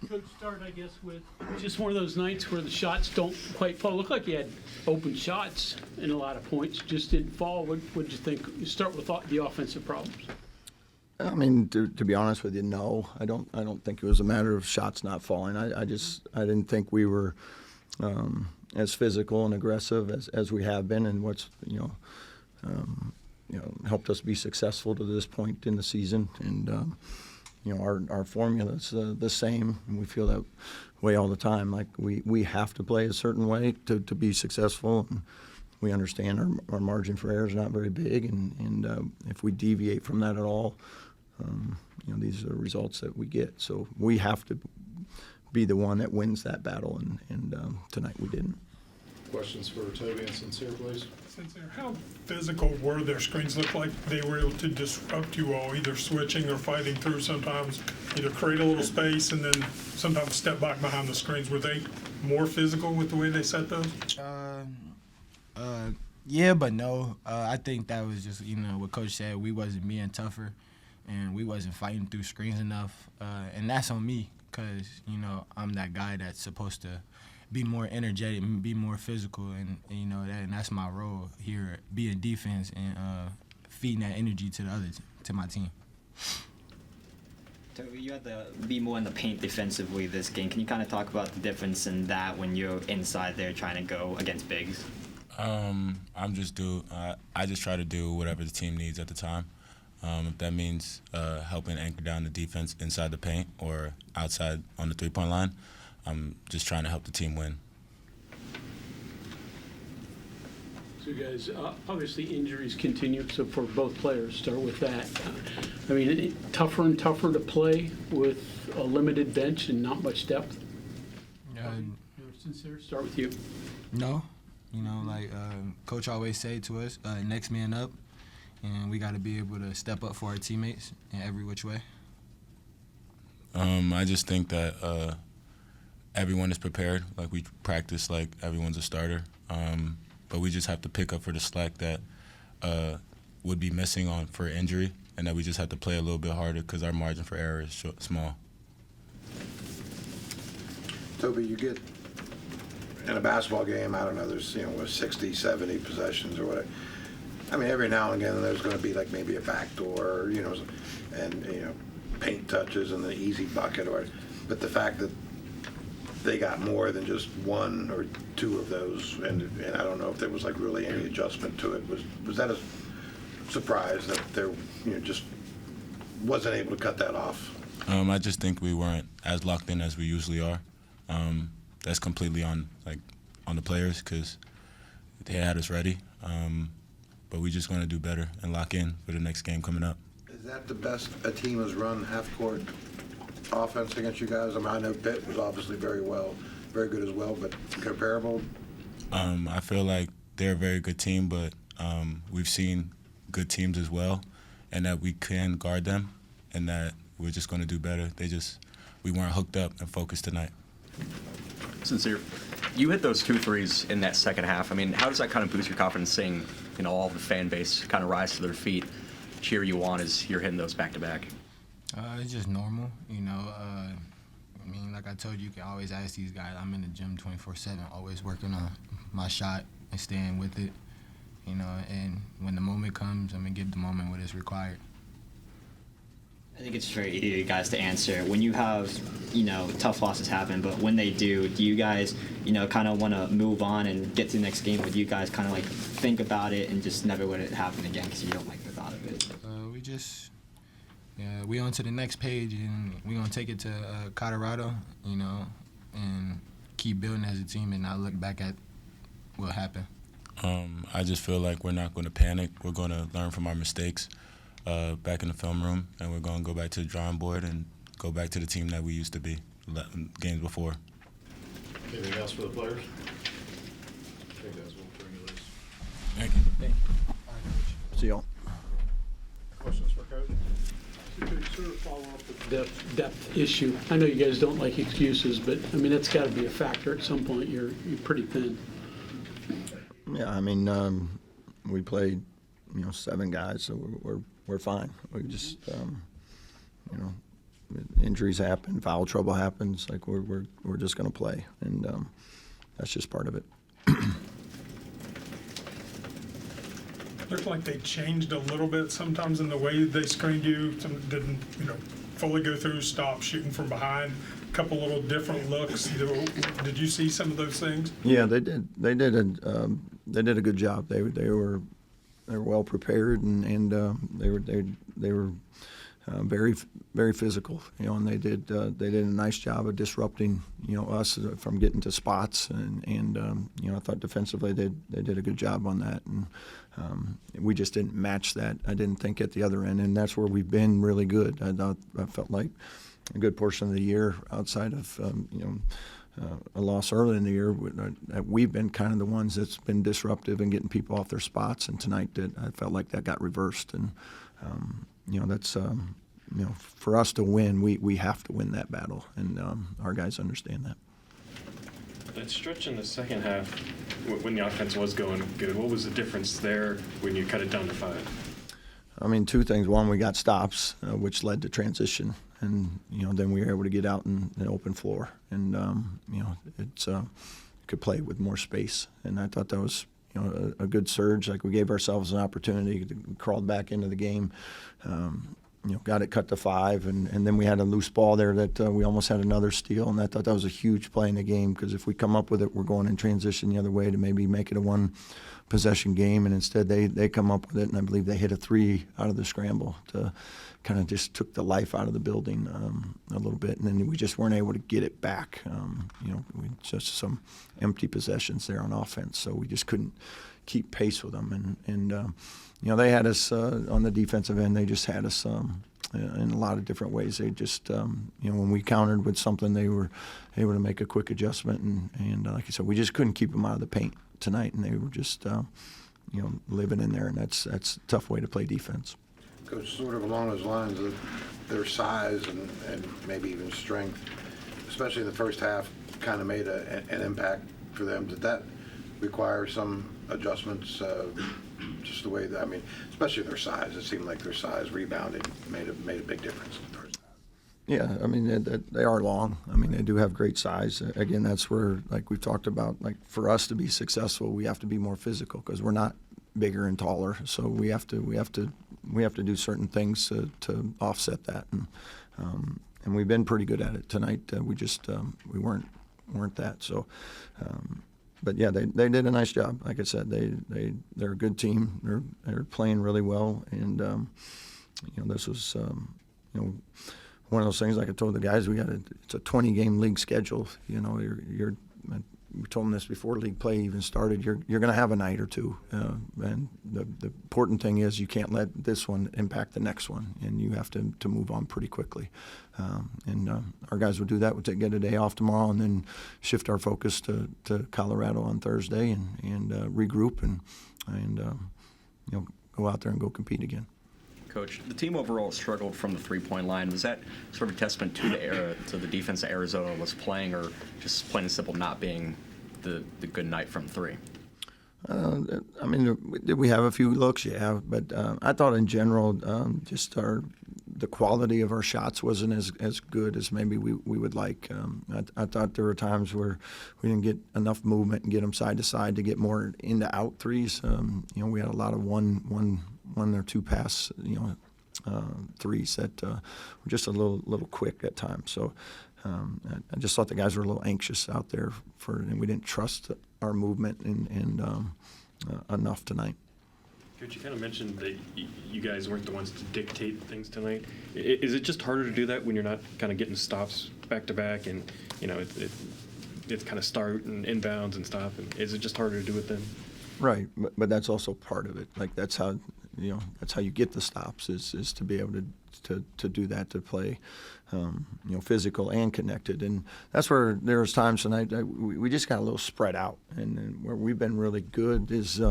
Coach, start, I guess, with just one of those nights where the shots don't quite fall. Looked like you had open shots in a lot of points, just didn't fall. What did you think? You start with the offensive problems. I mean, to be honest with you, no. I don't think it was a matter of shots not falling. I didn't think we were as physical and aggressive as we have been, and what's helped us be successful to this point in the season. And our formula's the same, and we feel that way all the time. Like we have to play a certain way to be successful. And we understand our margin for error is not very big, and if we deviate from that at all, these are the results that we get. So we have to be the one that wins that battle, and tonight we didn't. Questions for Toby and Sencire, please. Sencire, how physical were their screens? Looked like they were able to disrupt you all, either switching or fighting through sometimes, either create a little space and then sometimes step back behind the screens. Were they more physical with the way they set those? Yeah, but no. I think that was just, what Coach said. We wasn't being tougher, and we wasn't fighting through screens enough. And that's on me because, I'm that guy that's supposed to be more energetic and be more physical. And that's my role here, being defense and feeding that energy to my team. Toby, you had to be more in the paint defensively this game. Can you kind of talk about the difference in that when you're inside there trying to go against bigs? I just try to do whatever the team needs at the time. If that means helping anchor down the defense inside the paint or outside on the three-point line, I'm just trying to help the team win. So, guys, obviously injuries continue. So for both players, start with that. Tougher and tougher to play with a limited bench and not much depth. Sencire, start with you. No. Coach always say to us, next man up, and we got to be able to step up for our teammates in every which way. I just think that everyone is prepared. Like, we practice like everyone's a starter, but we just have to pick up for the slack that would be missing for injury, and that we just have to play a little bit harder because our margin for error is small. Toby, you get in a basketball game, I don't know, there's 60, 70 possessions or whatever. Every now and again there's going to be like maybe a backdoor, and paint touches and the easy bucket, but the fact that they got more than just one or two of those, and I don't know if there was like really any adjustment to it. Was that a surprise that there just wasn't able to cut that off? I just think we weren't as locked in as we usually are. That's completely on the players because they had us ready. But we just want to do better and lock in for the next game coming up. Is that the best a team has run half-court offense against you guys? I know Pitt was obviously very good as well, but comparable? I feel like they're a very good team, but we've seen good teams as well, and that we can guard them, and that we're just going to do better. We weren't hooked up and focused tonight. Sencire, you hit those 2 threes in that second half. How does that kind of boost your confidence, seeing all the fan base kind of rise to their feet, cheer you on as you're hitting those back-to-back? It's just normal, like I told you, you can always ask these guys. I'm in the gym 24/7, always working on my shot and staying with it, and when the moment comes, I'm going to give the moment what is required. I think it's for you guys to answer. When you have, tough losses happen, but when they do you guys, kind of want to move on and get to the next game? Or do you guys kind of think about it and just never let it happen again because you don't like the thought of it? We on to the next page, and we're going to take it to Colorado, and keep building as a team and not look back at what happened. I just feel like we're not going to panic. We're going to learn from our mistakes back in the film room, and we're going to go back to the drawing board and go back to the team that we used to be games before. Anything else for the players? Okay, guys, we'll bring you loose. Thank you. Thank you. See y'all. Questions for Coach? To sort of follow up with the depth issue. I know you guys don't like excuses, but that's got to be a factor at some point. You're pretty thin. Yeah, we played 7 guys, so we're fine. We just injuries happen, foul trouble happens. Like we're just going to play, and that's just part of it. Looked like they changed a little bit sometimes in the way they screened you. Some didn't, fully go through, stop shooting from behind. A couple little different looks. Did you see some of those things? Yeah, they did. They did a good job. They were well prepared, and they were very very physical, and they did a nice job of disrupting us from getting to spots, and I thought defensively they did a good job on that, and we just didn't match that. I didn't think at the other end, and that's where we've been really good. I felt like a good portion of the year outside of a loss early in the year, we've been kind of the ones that's been disruptive and getting people off their spots, and tonight I felt like that got reversed, and that's for us to win, we have to win that battle, and our guys understand that. That stretch in the second half, when the offense was going good, what was the difference there when you cut it down to 5? I mean, two things. One, we got stops, which led to transition, and then we were able to get out in an open floor, and it's could play with more space, and I thought that was a good surge. Like we gave ourselves an opportunity to crawl back into the game. Got it cut to 5, and then we had a loose ball there that we almost had another steal, and I thought that was a huge play in the game, because if we come up with it, we're going in transition the other way to maybe make it a one-possession game, and instead they come up with it, and I believe they hit a 3 out of the scramble to kind of just took the life out of the building a little bit, and then we just weren't able to get it back. We just some empty possessions there on offense, so we just couldn't keep pace with them, and they had us on the defensive end. They just had us in a lot of different ways. They just, when we countered with something, they were able to make a quick adjustment. And like I said, we just couldn't keep them out of the paint tonight. And they were just, living in there. And that's a tough way to play defense. Coach, sort of along those lines of their size and maybe even strength, especially in the first half, kind of made an impact for them. Did that require some adjustments? Just the way that, especially their size. It seemed like their size rebounded made a big difference. Yeah, they are long. They do have great size. Again, that's where, like we've talked about, like for us to be successful, we have to be more physical, because we're not bigger and taller. So we have to do certain things to offset that, and we've been pretty good at it tonight. We just we weren't that. So. But yeah, they did a nice job. Like I said, they're a good team. They're playing really well, and this was one of those things. Like I told the guys, it's a 20-game league schedule. We told them this before league play even started. You're going to have a night or two, and the important thing is you can't let this one impact the next one, and you have to move on pretty quickly. And our guys will do that. We'll get a day off tomorrow, and then shift our focus to Colorado on Thursday, and regroup, and go out there and go compete again. Coach, the team overall struggled from the three-point line. Was that sort of a testament to the defense that Arizona was playing, or just plain and simple not being the good night from 3? Did we have a few looks? Yeah, but I thought in general, just the quality of our shots wasn't as good as maybe we would like. I thought there were times where we didn't get enough movement and get them side to side to get more into out threes. We had a lot of one or two pass, threes that were just a little quick at times. So I just thought the guys were a little anxious out there and we didn't trust our movement and enough tonight. Coach, you kind of mentioned that you guys weren't the ones to dictate things tonight. Is it just harder to do that when you're not kind of getting stops back to back, and it's kind of start and inbounds and stuff? And is it just harder to do it then? Right, but that's also part of it. Like that's how you get the stops is to be able to do that, to play physical and connected. And that's where there's times tonight we just got a little spread out, and where we've been really good is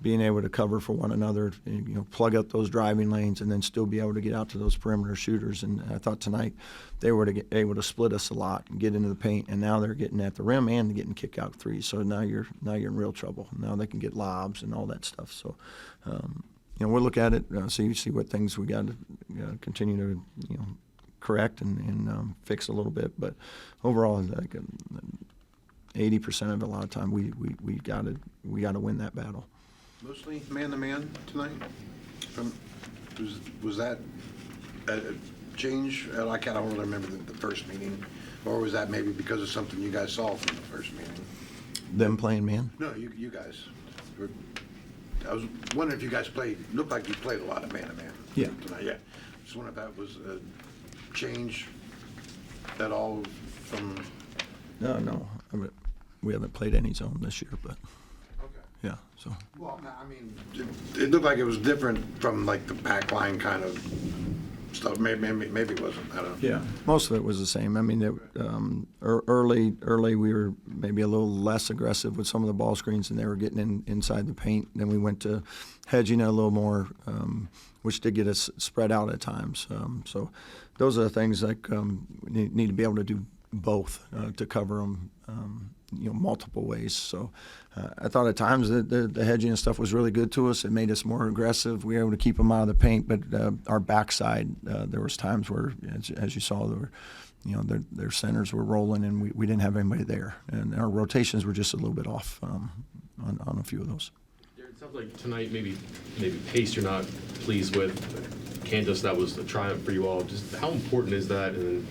being able to cover for one another, plug up those driving lanes, and then still be able to get out to those perimeter shooters. And I thought tonight they were able to split us a lot and get into the paint, and now they're getting at the rim and getting kick out threes. So now you're in real trouble. Now they can get lobs and all that stuff. So we'll look at it, see what things we got to continue to correct and fix a little bit. But overall, like 80% of it, a lot of time, we got to win that battle. Mostly man-to-man tonight? Was that a change? I kind of remember the first meeting. Or was that maybe because of something you guys saw from the first meeting? Them playing man? No, you guys. I was wondering if you guys looked like you played a lot of man-to-man. Yeah. Tonight, yeah. Just wondering if that was a change at all from... No. We haven't played any zone this year, but Okay. yeah, so. Well, I mean, it looked like it was different from like the back line kind of stuff. Maybe it wasn't. I don't know. Yeah, most of it was the same. I mean, early we were maybe a little less aggressive with some of the ball screens, and they were getting inside the paint. Then we went to hedging it a little more, which did get us spread out at times. So those are the things like we need to be able to do both to cover them, multiple ways. So I thought at times that the hedging and stuff was really good to us. It made us more aggressive. We were able to keep them out of the paint, but our backside, there was times where, as you saw, there were, their centers were rolling, and we didn't have anybody there, and our rotations were just a little bit off on a few of those. It sounds like tonight maybe pace you're not pleased with. Kansas, that was a triumph for you all. Just how important is that, and then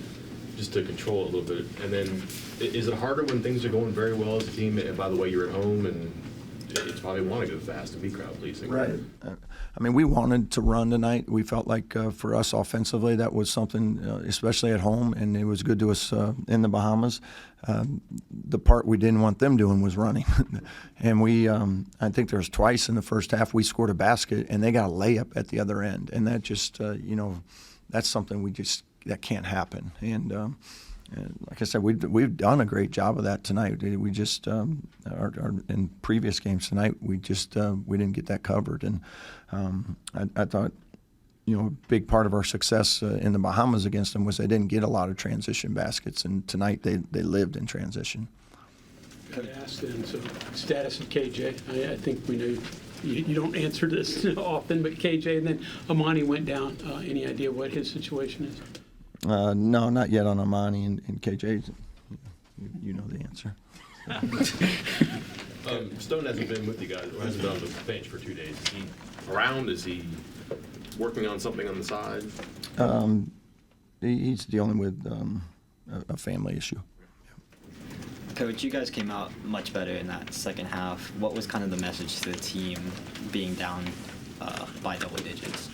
just to control it a little bit? And then is it harder when things are going very well as a team? And by the way, you're at home, and it's probably want to go fast and be crowd pleasing. Right. I mean, we wanted to run tonight. We felt like for us offensively, that was something, especially at home, and it was good to us in the Bahamas. The part we didn't want them doing was running. And I think there was twice in the first half we scored a basket, and they got a layup at the other end. And that just, that's something that can't happen. And like I said, we've done a great job of that tonight. We just in previous games tonight, we didn't get that covered. And I thought, a big part of our success in the Bahamas against them was they didn't get a lot of transition baskets, and tonight they lived in transition. Got to ask then, so status of KJ. I think we know you don't answer this often, but KJ, and then Amani went down. Any idea what his situation is? No, not yet on Amani and KJ. You know the answer. Stone hasn't been with you guys, or hasn't been on the bench for 2 days. Is he around? Is he working on something on the side? He's dealing with a family issue. Coach, you guys came out much better in that second half. What was kind of the message to the team being down by double digits?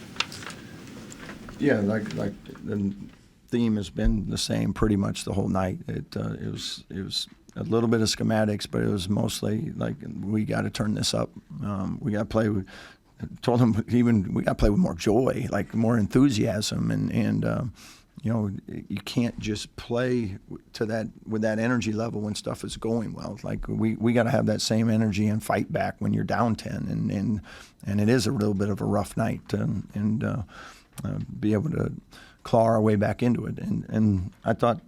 Yeah, like the theme has been the same pretty much the whole night. It was a little bit of schematics, but it was mostly like we got to turn this up. We got to play with. Told them we got to play with more joy, like more enthusiasm, and you can't just play to that with that energy level when stuff is going well. Like we got to have that same energy and fight back when you're down 10, and it is a little bit of a rough night, and be able to claw our way back into it. And I thought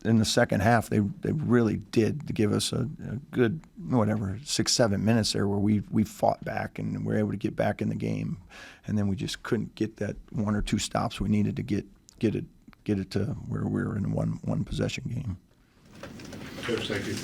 in the second half they really did give us a good 6-7 minutes there where we fought back and were able to get back in the game, and then we just couldn't get that one or two stops we needed to get it to where we were in a one possession game. Coach, thank you.